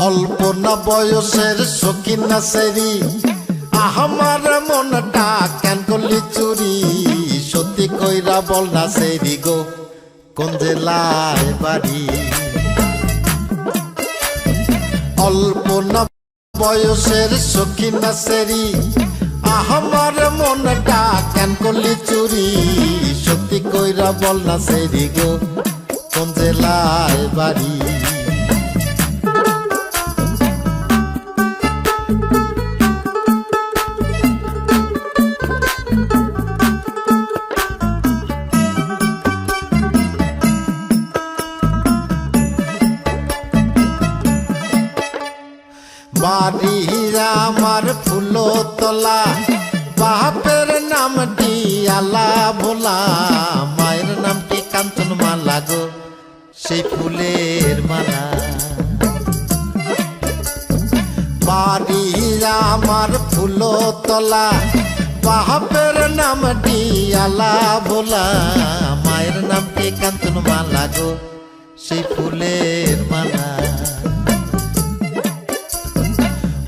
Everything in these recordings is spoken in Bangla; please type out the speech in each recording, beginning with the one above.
অল্প না বয়সের সখী না সেরি আমার মনটা কেন করলি চুরি সত্যি কইরা বল না সেরি গো কোন জেলায় বাড়ি অল্প না বয়সের সখী না সেরি আমার মনটা কেন করলি চুরি সত্যি কইরা বল না সেরি গো কোন জেলায় বাড়ি বাড়ি আমার ফুলতলা বাপের নামটি আলা ভোলা মায়ের নামটি কাঞ্চন মালা গো সেই ফুলের মালা বাড়ি আমার ফুলতলা বাপের নামটি আলা ভোলা মায়ের নামটি কাঞ্চন মালা গো সেই ফুলের মালা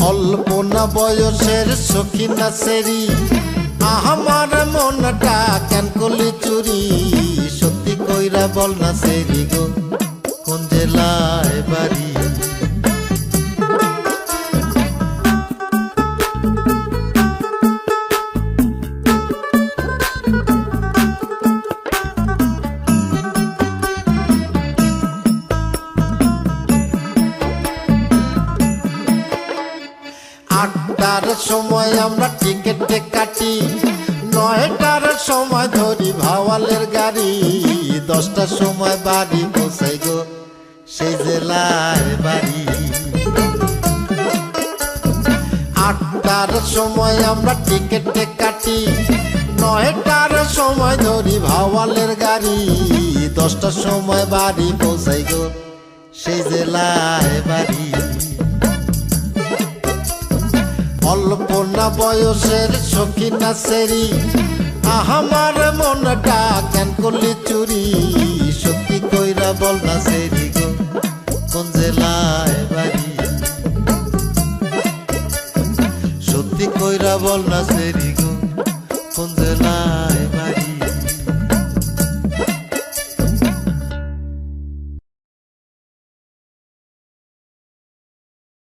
অল্প না বয়সের সখী না সেরি আমার মনটা কেন করলি চুরি সত্যি কইরা বল না সেরি গো কোন জেলায় বাড়ি আটটার সময় আমরা টিকেটে কাটি 9টার সময় ধরি ভাওয়ালের গাড়ি 10টার সময় বাড়ি পৌঁছাই গো সেই জেলায় বাড়ি 8টার সময় আমরা টিকেটে কাটি 9টার সময় ধরি ভাওয়ালের গাড়ি 10টার সময় বাড়ি পৌঁছাই গো সেই জেলায় বাড়ি অল্প না বয়সের সখী না সেরি আমার মনটা কেন করলি চুরি সত্যি কইরা বল না সেরি গো কোন জেলায় বাড়ি সত্যি কইরা বল না সেরি গো কোন জেলায়